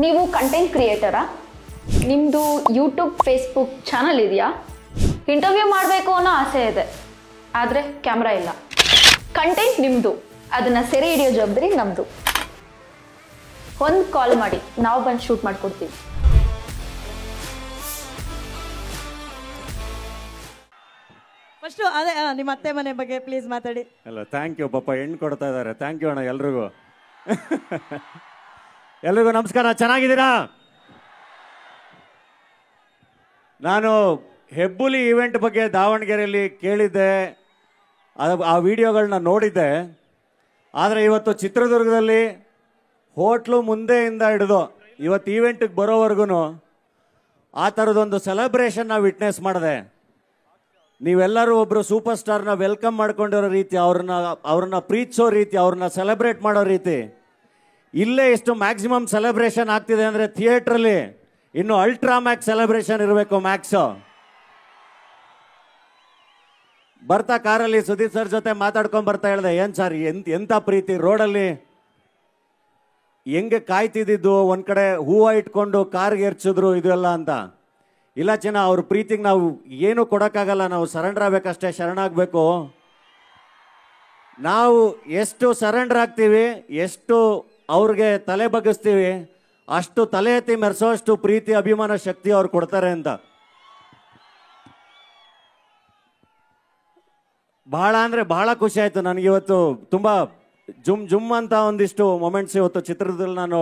ನೀವು ಕಂಟೆಂಟ್ ಕ್ರಿಯೇಟರಾ? ನಿಮ್ಮದು YouTube Facebook channel ಇದೆಯಾ? ಇಂಟರ್ವ್ಯೂ ಮಾಡಬೇಕು ಅನ್ನೋ ಆಸೆ ಇದೆ, ಆದರೆ ಕ್ಯಾಮ್ರಾ ಇಲ್ಲ. ಕಂಟೆಂಟ್ ನಿಮ್ಮದು, ಅದನ್ನು ಸೆರೆ ಹಿಡಿಯೋ ಜವಾಬ್ದಾರಿ ನಮ್ಮದು. ಒಂದು ಕಾಲ್ ಮಾಡಿ, ನಾವು ಬಂದು ಶೂಟ್ ಮಾಡಿಕೊಡ್ತೀವಿ. ಫಸ್ಟು ಅದೇ ನಿಮ್ಮ ಅತ್ತೆ ಮನೆ ಬಗ್ಗೆ ಪ್ಲೀಸ್ ಮಾತಾಡಿ. ಅಲ್ಲ, ಥ್ಯಾಂಕ್ ಯು ಪಾಪ, ಹೆಣ್ಣು ಕೊಡ್ತಾ ಇದ್ದಾರೆ. ಥ್ಯಾಂಕ್ ಯು ಅಣ್ಣ ಎಲ್ರಿಗೂ. ಎಲ್ರಿಗೂ ನಮಸ್ಕಾರ. ಚೆನ್ನಾಗಿದ್ದೀರಾ? ನಾನು ಹೆಬ್ಬುಲಿ ಈವೆಂಟ್ ಬಗ್ಗೆ ದಾವಣಗೆರೆಯಲ್ಲಿ ಕೇಳಿದ್ದೆ, ಆ ವಿಡಿಯೋಗಳನ್ನ ನೋಡಿದ್ದೆ. ಆದರೆ ಇವತ್ತು ಚಿತ್ರದುರ್ಗದಲ್ಲಿ ಹೋಟ್ಲು ಮುಂದೆಯಿಂದ ಹಿಡಿದು ಇವತ್ತು ಈವೆಂಟಿಗೆ ಬರೋವರೆಗೂ ಆ ಥರದೊಂದು ಸೆಲೆಬ್ರೇಷನ್ನ ವಿಟ್ನೆಸ್ ಮಾಡಿದೆ. ನೀವೆಲ್ಲರೂ ಒಬ್ಬರು ಸೂಪರ್ ಸ್ಟಾರ್ನ ವೆಲ್ಕಮ್ ಮಾಡ್ಕೊಂಡಿರೋ ರೀತಿ, ಅವ್ರನ್ನ ಪ್ರೀತಿಸೋ ರೀತಿ, ಅವ್ರನ್ನ ಸೆಲೆಬ್ರೇಟ್ ಮಾಡೋ ರೀತಿ, ಇಲ್ಲೇ ಎಷ್ಟು ಮ್ಯಾಕ್ಸಿಮಮ್ ಸೆಲೆಬ್ರೇಷನ್ ಆಗ್ತಿದೆ ಅಂದರೆ ಥಿಯೇಟ್ರಲ್ಲಿ ಇನ್ನು ಅಲ್ಟ್ರಾ ಮ್ಯಾಕ್ಸ್ ಸೆಲೆಬ್ರೇಷನ್ ಇರಬೇಕು. ಮ್ಯಾಕ್ಸು ಬರ್ತಾ ಕಾರಲ್ಲಿ ಸುದೀಪ್ ಸರ್ ಜೊತೆ ಮಾತಾಡ್ಕೊಂಡು ಬರ್ತಾ ಹೇಳಿದೆ, ಏನು ಸರ್ ಎಂಥ ಪ್ರೀತಿ, ರೋಡಲ್ಲಿ ಹೆಂಗೆ ಕಾಯ್ತಿದ್ದು, ಒಂದು ಕಡೆ ಹೂವು ಇಟ್ಕೊಂಡು ಕಾರ್ಗೆ ಎರ್ಚಿದ್ರು ಇದೆಲ್ಲ ಅಂತ. ಇಲ್ಲ ಚಿನ್ನ, ಅವ್ರ ಪ್ರೀತಿಗೆ ನಾವು ಏನು ಕೊಡೋಕ್ಕಾಗಲ್ಲ, ನಾವು ಸರೆಂಡರ್ ಆಗಬೇಕಷ್ಟೇ, ಶರಣಾಗಬೇಕು. ನಾವು ಎಷ್ಟು ಸರೆಂಡರ್ ಆಗ್ತೀವಿ, ಎಷ್ಟು ಅವ್ರಿಗೆ ತಲೆ ಬಗ್ಗಿಸ್ತೀವಿ, ಅಷ್ಟು ತಲೆ ಎತ್ತಿ ಮೆರೆಸೋಷ್ಟು ಪ್ರೀತಿ ಅಭಿಮಾನ ಶಕ್ತಿ ಅವ್ರು ಕೊಡ್ತಾರೆ ಅಂತ. ಬಹಳ ಅಂದರೆ ಬಹಳ ಖುಷಿ ಆಯಿತು ನನಗಿವತ್ತು. ತುಂಬ ಜುಮ್ ಅಂತ ಒಂದಿಷ್ಟು ಮೊಮೆಂಟ್ಸ್ ಇವತ್ತು ಚಿತ್ರದಲ್ಲಿ ನಾನು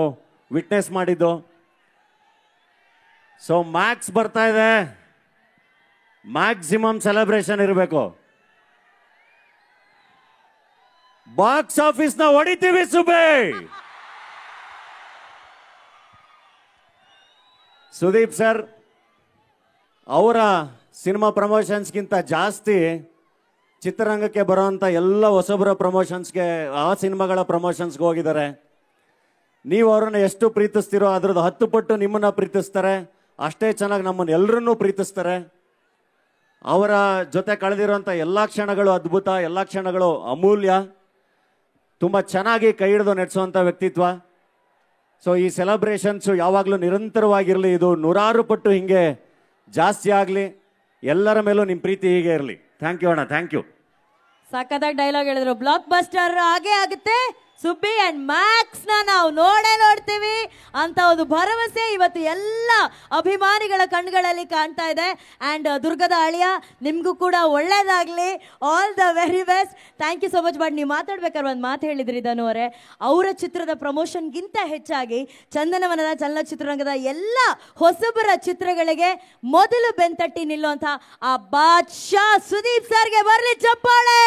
ವಿಟ್ನೆಸ್ ಮಾಡಿದ್ದು. ಸೊ ಮ್ಯಾಕ್ಸ್ ಬರ್ತಾ ಇದೆ, ಮ್ಯಾಕ್ಸಿಮಮ್ ಸೆಲೆಬ್ರೇಷನ್ ಇರಬೇಕು. ಬಾಕ್ಸ್ ಆಫೀಸ್ನ ಹೊಡಿತೀವಿ ಸುಬೇ. ಸುದೀಪ್ ಸರ್ ಅವರ ಸಿನಿಮಾ ಪ್ರಮೋಷನ್ಸ್ಗಿಂತ ಜಾಸ್ತಿ ಚಿತ್ರರಂಗಕ್ಕೆ ಬರೋವಂಥ ಎಲ್ಲ ಹೊಸಬರ ಪ್ರಮೋಷನ್ಸ್ಗೆ, ಆ ಸಿನಿಮಾಗಳ ಪ್ರಮೋಷನ್ಸ್ಗೆ ಹೋಗಿದ್ದಾರೆ. ನೀವು ಅವರನ್ನು ಎಷ್ಟು ಪ್ರೀತಿಸ್ತೀರೋ ಅದ್ರದ್ದು 10 ಪಟ್ಟು ನಿಮ್ಮನ್ನು ಪ್ರೀತಿಸ್ತಾರೆ. ಅಷ್ಟೇ ಚೆನ್ನಾಗಿ ನಮ್ಮನ್ನು ಎಲ್ಲರನ್ನೂ ಪ್ರೀತಿಸ್ತಾರೆ. ಅವರ ಜೊತೆ ಕಳೆದಿರೋಂಥ ಎಲ್ಲ ಕ್ಷಣಗಳು ಅದ್ಭುತ, ಎಲ್ಲ ಕ್ಷಣಗಳು ಅಮೂಲ್ಯ. ತುಂಬ ಚೆನ್ನಾಗಿ ಕೈ ಹಿಡಿದು ನಡೆಸುವಂಥ ವ್ಯಕ್ತಿತ್ವ. ಸೊ ಈ ಸೆಲೆಬ್ರೇಷನ್ಸು ಯಾವಾಗಲೂ ನಿರಂತರವಾಗಿರಲಿ, ಇದು 100 ಪಟ್ಟು ಹಿಂಗೆ ಜಾಸ್ತಿ ಆಗಲಿ. ಎಲ್ಲರ ಮೇಲೂ ನಿಮ್ಮ ಪ್ರೀತಿ ಹೀಗೆ ಇರಲಿ. ಥ್ಯಾಂಕ್ ಯು ಅಣ್ಣ, ಥ್ಯಾಂಕ್ ಯು. ಸಖತ್ತಾಗಿ ಡೈಲಾಗ್ ಹೇಳಿದ್ರು. ಬ್ಲಾಕ್ ಬಸ್ಟರ್ ಆಗೇ ಆಗುತ್ತೆ. ಸುಬ್ಬಿ ಅಂಡ್ ಮ್ಯಾಕ್ಸ್ ನಾವು ನೋಡ್ತೀವಿ ಅಂತ ಒಂದು ಭರವಸೆ ಇವತ್ತು ಎಲ್ಲ ಅಭಿಮಾನಿಗಳ ಕಣ್ಗಳಲ್ಲಿ ಕಾಣ್ತಾ ಇದೆ. ಅಂಡ್ ದುರ್ಗದ ಅಳಿಯ, ನಿಮಗೂ ಕೂಡ ಒಳ್ಳೇದಾಗ್ಲಿ, all the very best. Thank you so much. But ನೀವು ಮಾತಾಡ್ಬೇಕಾದ್ರೆ ಒಂದು ಮಾತು ಹೇಳಿದ್ರಿ ಧನು ಅವರೇ, ಅವರ ಚಿತ್ರದ ಪ್ರಮೋಷನ್ಗಿಂತ ಹೆಚ್ಚಾಗಿ ಚಂದನವನದ ಚಲನಚಿತ್ರರಂಗದ ಎಲ್ಲ ಹೊಸಬರ ಚಿತ್ರಗಳಿಗೆ ಮೊದಲು ಬೆಂತಟ್ಟಿ ನಿಲ್ಲುವಂಥ ಆ ಬಾದ್ಶಾ ಸುದೀಪ್ ಸರ್ಗೆ ಬರಲಿ ಚಪ್ಪಾಳೆ.